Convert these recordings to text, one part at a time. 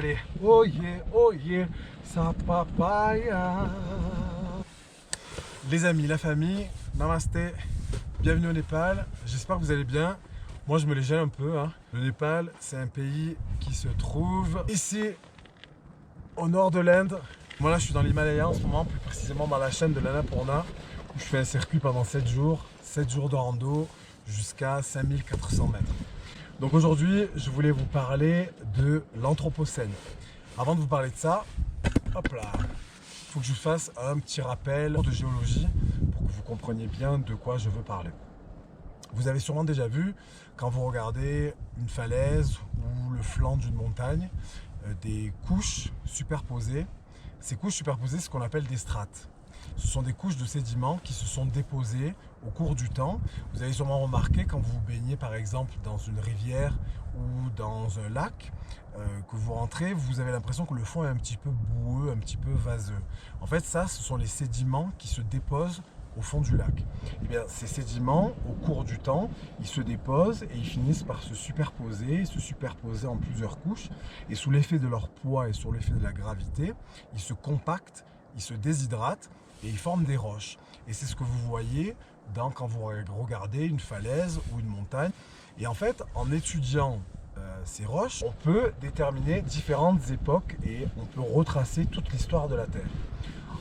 Allez, oh yeah, sa papaya. Les amis, la famille, namasté, bienvenue au Népal. J'espère que vous allez bien. Moi, je me les gêne un peu. Le Népal, c'est un pays qui se trouve ici, au nord de l'Inde. Moi, là, je suis dans l'Himalaya en ce moment, plus précisément dans la chaîne de l'Annapurna, où je fais un circuit pendant 7 jours de rando jusqu'à 5400 mètres. Donc aujourd'hui, je voulais vous parler de l'Anthropocène. Avant de vous parler de ça, hop là, il faut que je vous fasse un petit rappel de géologie pour que vous compreniez bien de quoi je veux parler. Vous avez sûrement déjà vu, quand vous regardez une falaise ou le flanc d'une montagne, des couches superposées. Ces couches superposées, c'est ce qu'on appelle des strates. Ce sont des couches de sédiments qui se sont déposées au cours du temps. Vous avez sûrement remarqué quand vous vous baignez par exemple dans une rivière ou dans un lac, que vous rentrez, vous avez l'impression que le fond est un petit peu boueux, un petit peu vaseux. En fait, ça, ce sont les sédiments qui se déposent au fond du lac. Et bien, ces sédiments, au cours du temps, ils se déposent et ils finissent par se superposer en plusieurs couches. Et sous l'effet de leur poids et sous l'effet de la gravité, ils se compactent, ils se déshydratent et ils forment des roches. Et c'est ce que vous voyez quand vous regardez une falaise ou une montagne. Et en fait, en étudiant ces roches, on peut déterminer différentes époques et on peut retracer toute l'histoire de la Terre.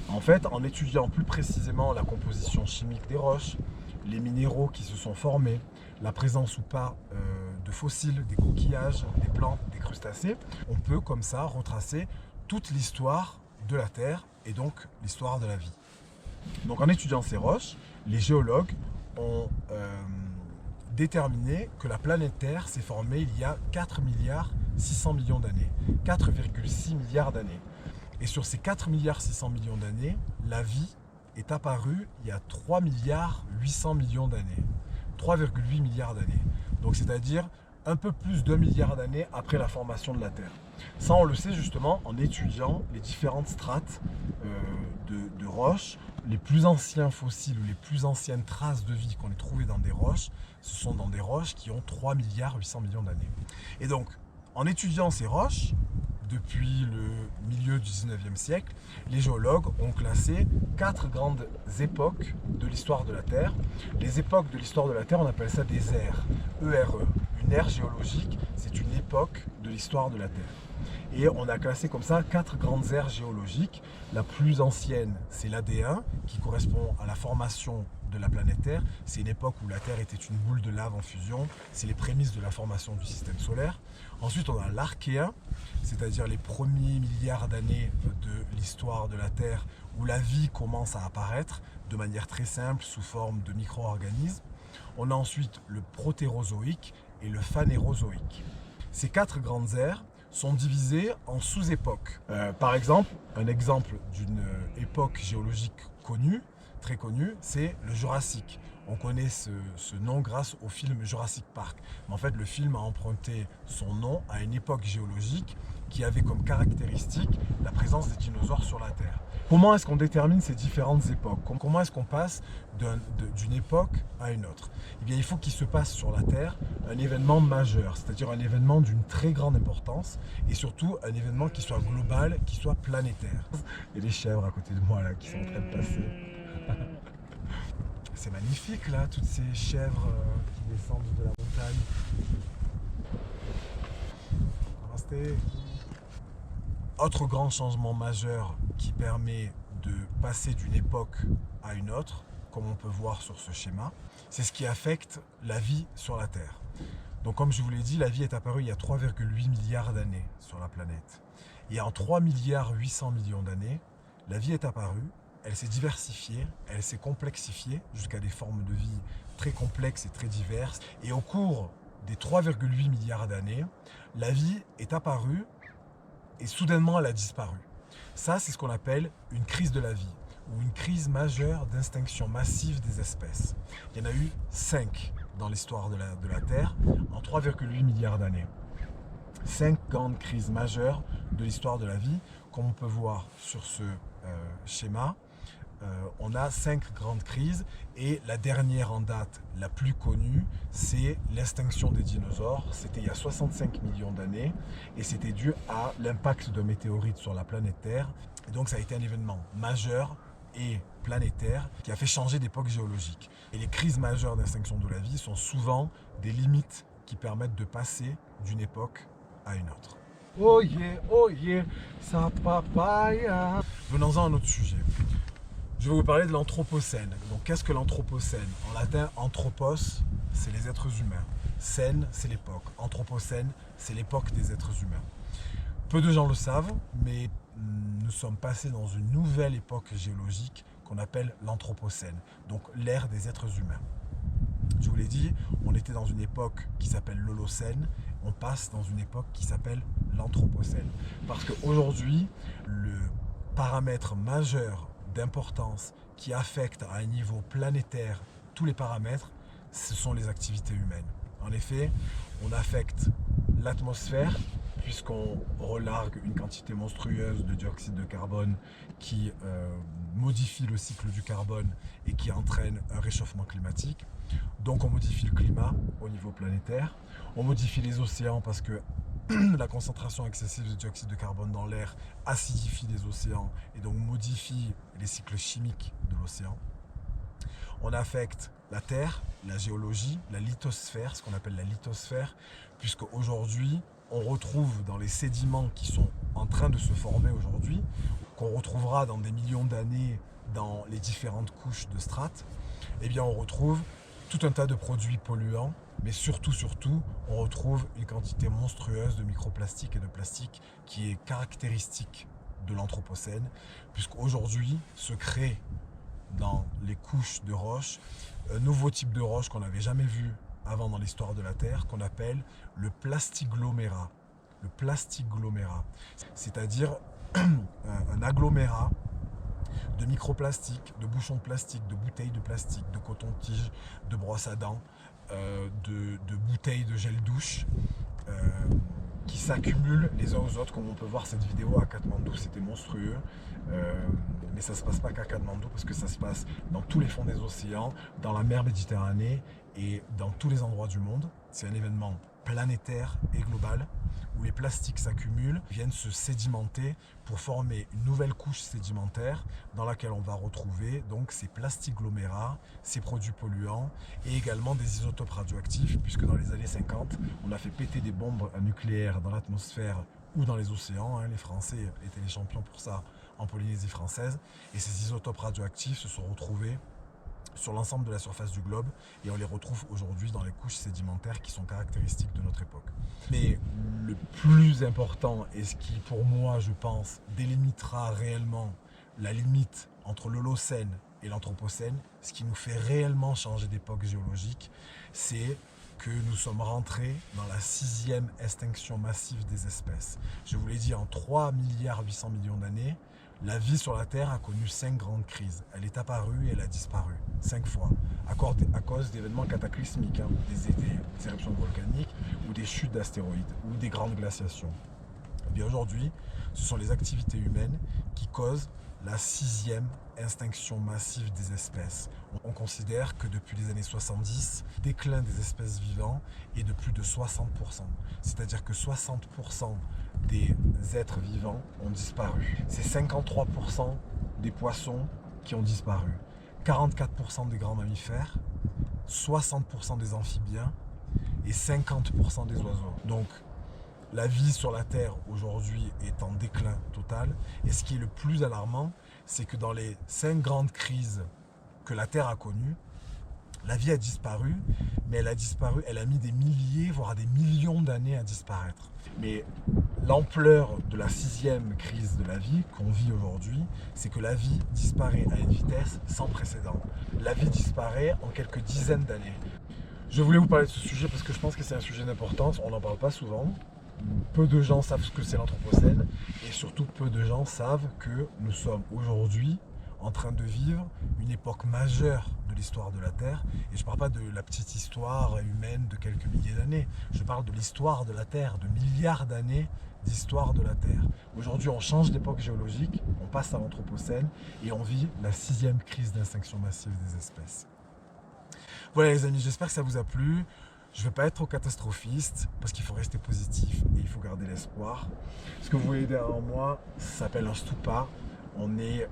En fait, en étudiant plus précisément la composition chimique des roches, les minéraux qui se sont formés, la présence ou pas de fossiles, des coquillages, des plantes, des crustacés, on peut comme ça retracer toute l'histoire de la Terre et donc l'histoire de la vie. Donc en étudiant ces roches, les géologues ont déterminé que la planète Terre s'est formée il y a 4 milliards 600 millions d'années, 4,6 milliards d'années. Et sur ces 4 milliards 600 millions d'années, la vie est apparue il y a 3 milliards 800 millions d'années, 3,8 milliards d'années. Donc c'est-à-dire un peu plus d'1 milliard d'années après la formation de la Terre. Ça, on le sait justement en étudiant les différentes strates de roches. Les plus anciens fossiles ou les plus anciennes traces de vie qu'on ait trouvées dans des roches, ce sont dans des roches qui ont 3 milliards 800 millions d'années. Et donc, en étudiant ces roches, depuis le milieu du 19e siècle, les géologues ont classé 4 grandes époques de l'histoire de la Terre. Les époques de l'histoire de la Terre, on appelle ça des ères, E-R-E. Une ère géologique, c'est une époque de l'histoire de la Terre. Et on a classé comme ça 4 grandes ères géologiques. La plus ancienne, c'est l'AD1, qui correspond à la formation de la planète Terre. C'est une époque où la Terre était une boule de lave en fusion. C'est les prémices de la formation du système solaire. Ensuite, on a l'Archéen, c'est-à-dire les premiers milliards d'années de l'histoire de la Terre, où la vie commence à apparaître de manière très simple, sous forme de micro-organismes. On a ensuite le Protérozoïque et le Phanérozoïque. Ces 4 grandes ères sont divisées en sous-époques. Par exemple, un exemple d'une époque géologique connue, très connue, c'est le Jurassique. On connaît ce nom grâce au film Jurassic Park. Mais en fait, le film a emprunté son nom à une époque géologique qui avait comme caractéristique la présence des dinosaures sur la Terre. Comment est-ce qu'on détermine ces différentes époques? Comment est-ce qu'on passe d'une époque à une autre? Eh bien, il faut qu'il se passe sur la Terre un événement majeur, c'est-à-dire un événement d'une très grande importance et surtout un événement qui soit global, qui soit planétaire. Il y a des chèvres à côté de moi là qui sont en train de passer. C'est magnifique là, toutes ces chèvres qui descendent de la montagne. Namasté. Autre grand changement majeur qui permet de passer d'une époque à une autre, comme on peut voir sur ce schéma, c'est ce qui affecte la vie sur la Terre. Donc comme je vous l'ai dit, la vie est apparue il y a 3,8 milliards d'années sur la planète. Et en 3 milliards 800 millions d'années, la vie est apparue, elle s'est diversifiée, elle s'est complexifiée jusqu'à des formes de vie très complexes et très diverses. Et au cours des 3,8 milliards d'années, la vie est apparue et soudainement elle a disparu. Ça, c'est ce qu'on appelle une crise de la vie ou une crise majeure d'extinction massive des espèces. Il y en a eu 5 dans l'histoire de la Terre en 3,8 milliards d'années. 5 grandes crises majeures de l'histoire de la vie, comme on peut voir sur ce schéma. on a 5 grandes crises et la dernière en date, la plus connue, c'est l'extinction des dinosaures. C'était il y a 65 millions d'années et c'était dû à l'impact de météorites sur la planète Terre. Et donc ça a été un événement majeur et planétaire qui a fait changer d'époque géologique. Et les crises majeures d'extinction de la vie sont souvent des limites qui permettent de passer d'une époque à une autre. Oh yeah, sa papaya. Venons-en à un autre sujet. Je vais vous parler de l'Anthropocène. Donc qu'est-ce que l'Anthropocène? En latin, anthropos, c'est les êtres humains. Cène, c'est l'époque. Anthropocène, c'est l'époque des êtres humains. Peu de gens le savent, mais nous sommes passés dans une nouvelle époque géologique qu'on appelle l'Anthropocène, donc l'ère des êtres humains. Je vous l'ai dit, on était dans une époque qui s'appelle l'Holocène, on passe dans une époque qui s'appelle l'Anthropocène. Parce qu'aujourd'hui, le paramètre majeur d'importance qui affecte à un niveau planétaire tous les paramètres, ce sont les activités humaines. En effet, on affecte l'atmosphère puisqu'on relargue une quantité monstrueuse de dioxyde de carbone qui modifie le cycle du carbone et qui entraîne un réchauffement climatique. Donc on modifie le climat au niveau planétaire, on modifie les océans parce que la concentration excessive de dioxyde de carbone dans l'air acidifie les océans et donc modifie les cycles chimiques de l'océan. On affecte la Terre, la géologie, la lithosphère, ce qu'on appelle la lithosphère, puisque aujourd'hui, on retrouve dans les sédiments qui sont en train de se former aujourd'hui, qu'on retrouvera dans des millions d'années dans les différentes couches de strates, eh bien on retrouve tout un tas de produits polluants, mais surtout, on retrouve une quantité monstrueuse de microplastiques et de plastique qui est caractéristique de l'Anthropocène, puisqu'aujourd'hui se crée dans les couches de roches un nouveau type de roche qu'on n'avait jamais vu avant dans l'histoire de la Terre, qu'on appelle le plastiglomérat. Le plastiglomérat, c'est-à-dire un agglomérat de microplastiques, de bouchons de plastique, de bouteilles de plastique, de coton-tige, de brosses à dents, de bouteilles de gel douche qui s'accumulent les uns aux autres. Comme on peut voir cette vidéo à Katmandou, c'était monstrueux. Mais ça ne se passe pas qu'à Katmandou parce que ça se passe dans tous les fonds des océans, dans la mer Méditerranée et dans tous les endroits du monde. C'est un événement planétaire et global où les plastiques s'accumulent, viennent se sédimenter pour former une nouvelle couche sédimentaire dans laquelle on va retrouver donc ces plastiglomérats, ces produits polluants et également des isotopes radioactifs, puisque dans les années 50, on a fait péter des bombes nucléaires dans l'atmosphère ou dans les océans. Les Français étaient les champions pour ça en Polynésie française. Et ces isotopes radioactifs se sont retrouvés sur l'ensemble de la surface du globe et on les retrouve aujourd'hui dans les couches sédimentaires qui sont caractéristiques de notre époque. Mais le plus important et ce qui pour moi je pense délimitera réellement la limite entre l'Holocène et l'Anthropocène, ce qui nous fait réellement changer d'époque géologique, c'est que nous sommes rentrés dans la 6e extinction massive des espèces. Je vous l'ai dit, en 3,8 milliards d'années, la vie sur la Terre a connu 5 grandes crises. Elle est apparue et elle a disparu 5 fois à cause d'événements cataclysmiques, des éruptions volcaniques ou des chutes d'astéroïdes ou des grandes glaciations. Et bien aujourd'hui, ce sont les activités humaines qui causent la 6e extinction massive des espèces. On considère que depuis les années 70, le déclin des espèces vivantes est de plus de 60%. C'est-à-dire que 60% des êtres vivants ont disparu. C'est 53% des poissons qui ont disparu, 44% des grands mammifères, 60% des amphibiens et 50% des oiseaux. Donc, la vie sur la Terre aujourd'hui est en déclin total. Et ce qui est le plus alarmant, c'est que dans les 5 grandes crises que la Terre a connues, la vie a disparu, mais elle a disparu, elle a mis des milliers, voire des millions d'années à disparaître. Mais l'ampleur de la 6e crise de la vie qu'on vit aujourd'hui, c'est que la vie disparaît à une vitesse sans précédent. La vie disparaît en quelques dizaines d'années. Je voulais vous parler de ce sujet parce que je pense que c'est un sujet d'importance, on n'en parle pas souvent. Peu de gens savent ce que c'est l'Anthropocène et surtout peu de gens savent que nous sommes aujourd'hui en train de vivre une époque majeure de l'histoire de la Terre. Et je ne parle pas de la petite histoire humaine de quelques milliers d'années. Je parle de l'histoire de la Terre, de milliards d'années d'histoire de la Terre. Aujourd'hui, on change d'époque géologique, on passe à l'Anthropocène et on vit la 6e crise d'extinction massive des espèces. Voilà les amis, j'espère que ça vous a plu. Je ne vais pas être trop catastrophiste parce qu'il faut rester positif et il faut garder l'espoir. Ce que vous voyez derrière moi, ça s'appelle un stupa. On est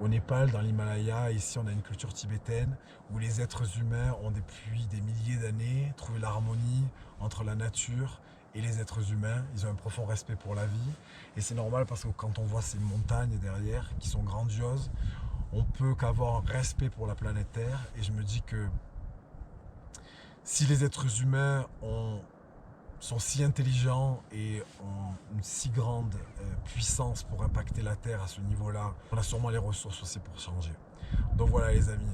au Népal, dans l'Himalaya. Ici, on a une culture tibétaine où les êtres humains ont depuis des milliers d'années trouvé l'harmonie entre la nature et les êtres humains. Ils ont un profond respect pour la vie. Et c'est normal parce que quand on voit ces montagnes derrière qui sont grandioses, on peut qu'avoir un respect pour la planète Terre. Et je me dis que si les êtres humains sont si intelligents et ont une si grande puissance pour impacter la Terre à ce niveau-là, on a sûrement les ressources aussi pour changer. Donc voilà les amis,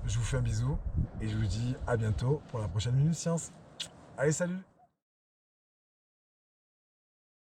je vous fais un bisou et je vous dis à bientôt pour la prochaine Minute Science. Allez, salut!